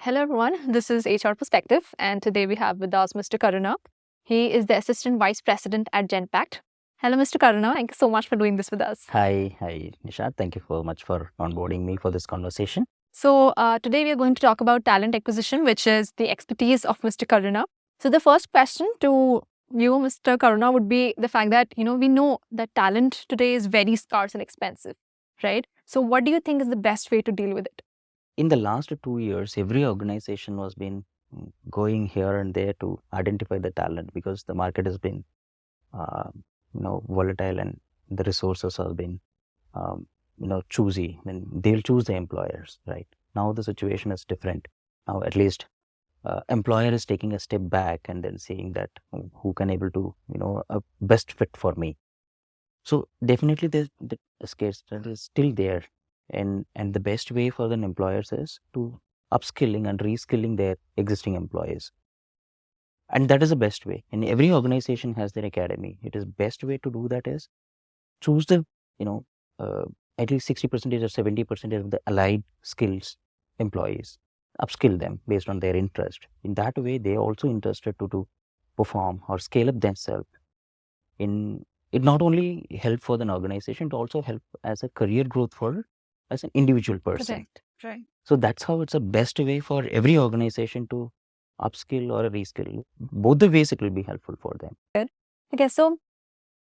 Hello everyone, this is HR Perspective, and today we have with us Mr. Karuna. He is the Assistant Vice President at Genpact. Hello, Mr. Karuna. Thank you so much for doing this with us. Hi, Nishad. Thank you so much for onboarding me for this conversation. So, today we are going to talk about talent acquisition, which is the expertise of Mr. Karuna. So, the first question to you, Mr. Karuna, would be the fact that, we know that talent today is very scarce and expensive, right? So, what do you think is the best way to deal with it? In the last 2 years, every organization was been going here and there to identify the talent because the market has been, volatile and the resources have been, choosy. I mean, they'll choose the employers, right? Now the situation is different. Now at least employer is taking a step back and then seeing that who can able to, a best fit for me. So definitely the scarcity is still there, and the best way for the employers is to upskilling and reskilling their existing employees, and that is the best way. And every organization has their academy. It is best way to do that is choose the you know uh, at least 60% or 70% of the allied skills employees, upskill them based on their interest. In that way, they are also interested to perform or scale up themselves in it. Not only help for an organization, it also help as a career growth for as an individual person. Right. So that's how it's a best way for every organization to upskill or reskill. Both the ways it will be helpful for them. Okay, so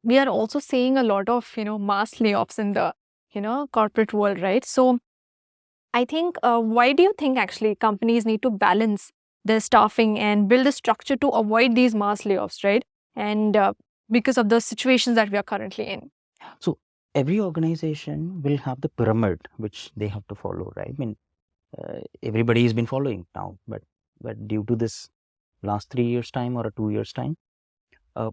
we are also seeing a lot of, mass layoffs in the, corporate world, right? So I think, why do you think actually companies need to balance their staffing and build a structure to avoid these mass layoffs, right? And because of the situations that we are currently in. So every organization will have the pyramid which they have to follow, right? I mean, everybody has been following now, but due to this last 3 years time or 2 years time,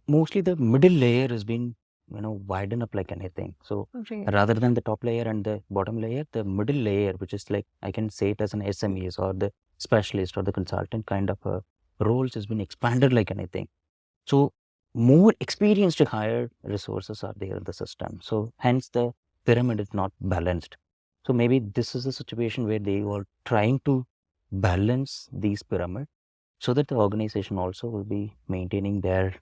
mostly the middle layer has been widen up like anything. So Okay. rather than the top layer and the bottom layer, the middle layer, which is like I can say it as an SMEs or the specialist or the consultant kind of roles, has been expanded like anything. So more experienced higher resources are there in the system. So hence the pyramid is not balanced. So maybe this is a situation where they are trying to balance these pyramid so that the organization also will be maintaining their,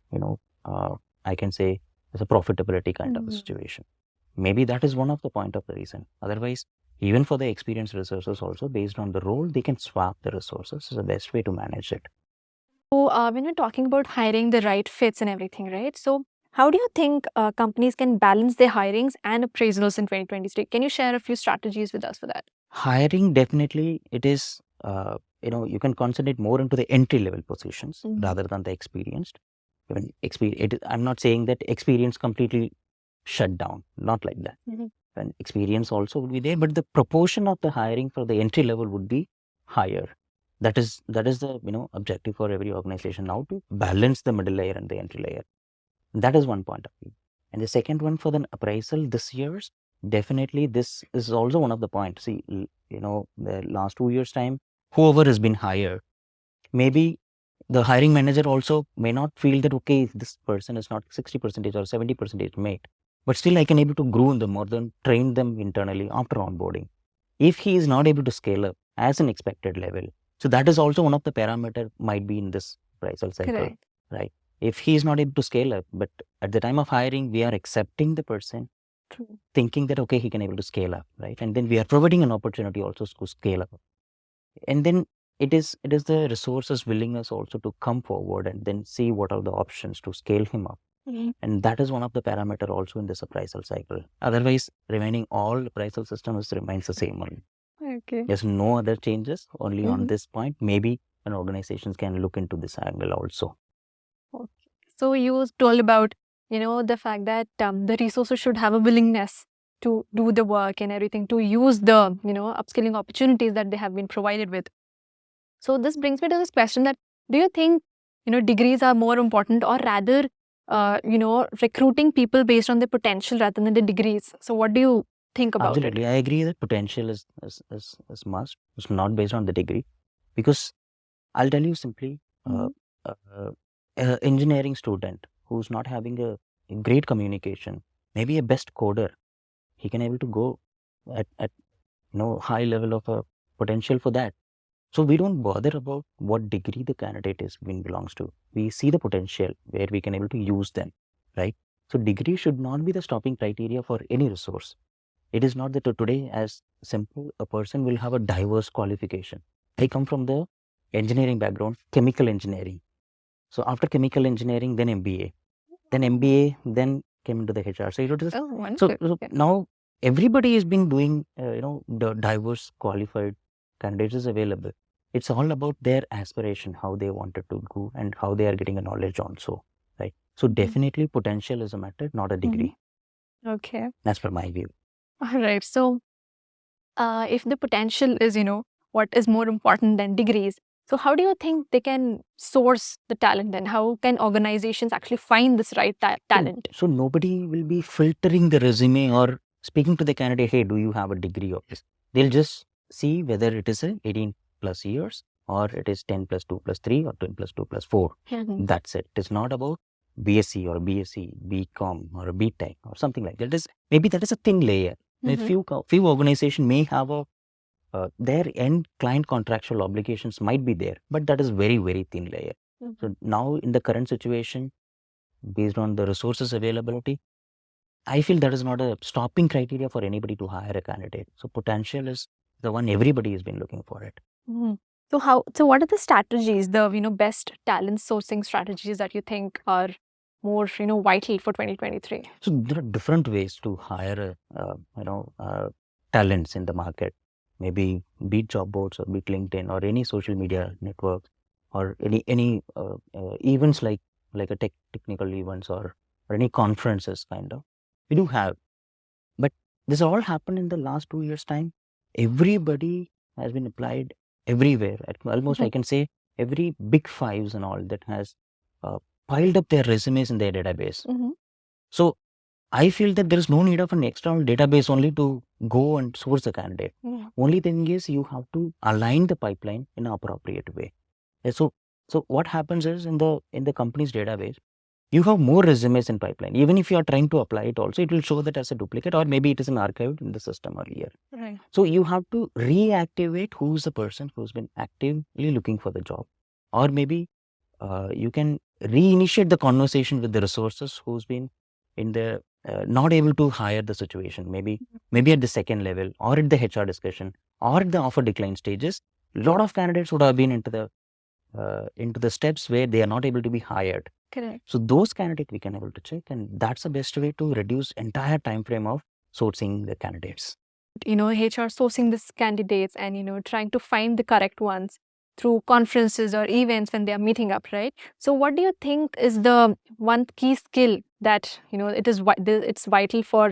I can say as a profitability kind of a situation. Maybe that is one of the point of the reason. Otherwise, even for the experienced resources also, based on the role, they can swap the resources is the best way to manage it. So, when we're talking about hiring the right fits and everything, right? So, how do you think companies can balance their hirings and appraisals in 2023? Can you share a few strategies with us for that? Hiring, definitely it is, you can concentrate more into the entry level positions rather than the experienced. Even I'm not saying that experience completely shut down, not like that. And experience also would be there, but the proportion of the hiring for the entry level would be higher. That is the objective for every organization now, to balance the middle layer and the entry layer. That is one point of view. And the second one, for the appraisal this year's, definitely this is also one of the points. See, the last 2 years time, whoever has been hired, maybe the hiring manager also may not feel that, okay, this person is not 60% or 70% mate, but still I can able to grow in them more than train them internally after onboarding. If he is not able to scale up as an expected level, so that is also one of the parameter might be in this appraisal cycle. Correct. Right? If he is not able to scale up, but at the time of hiring, we are accepting the person, True. thinking that, okay, he can able to scale up, right? And then we are providing an opportunity also to scale up. And then it is the resources willingness also to come forward and then see what are the options to scale him up. And that is one of the parameter also in this appraisal cycle. Otherwise, remaining all appraisal systems remains the same only. Okay. There's no other changes, only on this point. Maybe an organizations can look into this angle also. Okay. So you told about, the fact that the resources should have a willingness to do the work and everything, to use the, upskilling opportunities that they have been provided with. So this brings me to this question that, do you think, degrees are more important, or rather, recruiting people based on their potential rather than the degrees? So what do you think about Absolutely, I agree that potential is must. It's not based on the degree, because I'll tell you simply, engineering student who's not having a great communication, maybe a best coder, he can able to go at high level of a potential for that. So we don't bother about what degree the candidate belongs to. We see the potential where we can able to use them, right? So degree should not be the stopping criteria for any resource. It is not that today as simple a person will have a diverse qualification. I come from the engineering background, chemical engineering. So after chemical engineering, then MBA, then MBA, then came into the HR. So it is Oh, wonderful. Yeah. now everybody has been doing the diverse qualified candidates is available. It's all about their aspiration, how they wanted to go and how they are getting a knowledge also, right? So Mhm. definitely potential is a matter, not a degree. Okay. That's per my view. All right. So, if the potential is, what is more important than degrees, so how do you think they can source the talent then? How can organizations actually find this right talent? So nobody will be filtering the resume or speaking to the candidate, hey, do you have a degree of this? They'll just see whether it is a 18 plus years or it is 10 plus 2 plus 3 or 10 plus 2 plus 4. Mhm. That's it. It is not about BSc or BSc, BCom or a BTech or something like that. Maybe that is a thin layer. A Mhm. few organizations may have their end client contractual obligations might be there, but that is very, very thin layer. So now in the current situation, based on the resources availability, I feel that is not a stopping criteria for anybody to hire a candidate. So potential is the one everybody has been looking for it. Mhm. So what are the strategies, the best talent sourcing strategies that you think are more vital for 2023? So there are different ways to hire talents in the market. Maybe be it job boards or be it LinkedIn or any social media networks or any events like a technical events or any conferences kind of. We do have. But this all happened in the last 2 years' time. Everybody has been applied everywhere. Almost, I can say every big fives and all that has uh, piled up their resumes in their database. Mhm. So I feel that there is no need of an external database only to go and source a candidate. Yeah. Only thing is you have to align the pipeline in an appropriate way. So what happens is in the company's database, you have more resumes in pipeline. Even if you are trying to apply it also, it will show that as a duplicate or maybe it is an archived in the system earlier. Right. So you have to reactivate who's the person who's been actively looking for the job. Or maybe you can reinitiate the conversation with the resources who's been in the not able to hire the situation. Maybe at the second level or at the HR discussion or at the offer decline stages. A lot of candidates would have been into the steps where they are not able to be hired. Correct. So those candidates we can able to check, and that's the best way to reduce entire time frame of sourcing the candidates. HR sourcing these candidates and trying to find the correct ones through conferences or events when they are meeting up, right? So what do you think is the one key skill that it's vital for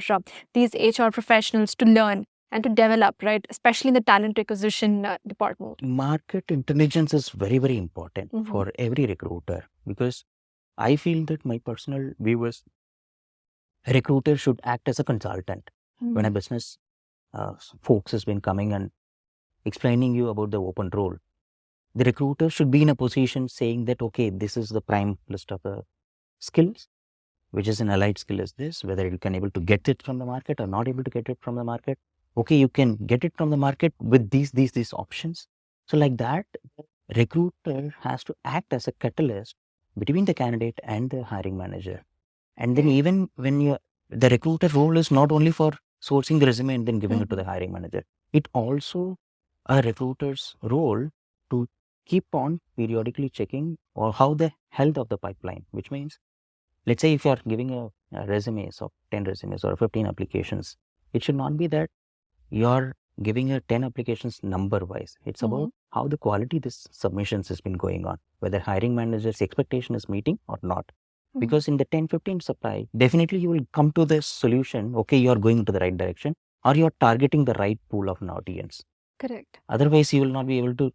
these HR professionals to learn and to develop, right, especially in the talent acquisition department? Market intelligence is very, very important for every recruiter, because I feel that my personal view is a recruiter should act as a consultant. When a business folks has been coming and explaining you about the open role, the recruiter should be in a position saying that, okay, this is the prime list of the skills, which is an allied skill is this, whether you can able to get it from the market or not able to get it from the market. Okay, you can get it from the market with these options. So like that, recruiter has to act as a catalyst between the candidate and the hiring manager. And then even when the recruiter role is not only for sourcing the resume and then giving it to the hiring manager, it also a recruiter's role to keep on periodically checking or how the health of the pipeline, which means, let's say if you are giving a resumes of 10 resumes or 15 applications, it should not be that you're giving a 10 applications number wise. It's about how the quality this submissions has been going on, whether hiring manager's expectation is meeting or not. Because in the 10, 15 supply, definitely you will come to this solution, okay, you're going into the right direction or you're targeting the right pool of an audience. Correct. Otherwise, you will not be able to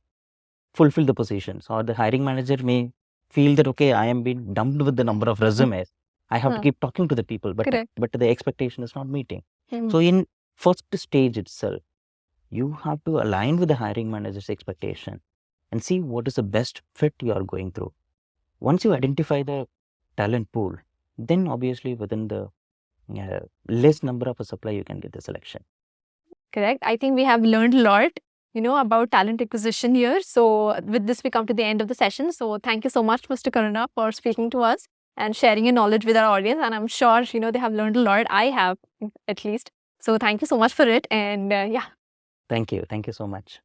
fulfill the positions, or the hiring manager may feel that, okay, I am being dumped with the number of resumes. I have to keep talking to the people, but Correct. the expectation is not meeting. So in first stage itself, you have to align with the hiring manager's expectation and see what is the best fit you are going through. Once you identify the talent pool, then obviously within the less number of a supply, you can get the selection. Correct. I think we have learned a lot about talent acquisition here. So with this, we come to the end of the session. So thank you so much, Mr. Karuna, for speaking to us and sharing your knowledge with our audience. And I'm sure, they have learned a lot. I have, at least. So thank you so much for it. And yeah. Thank you so much.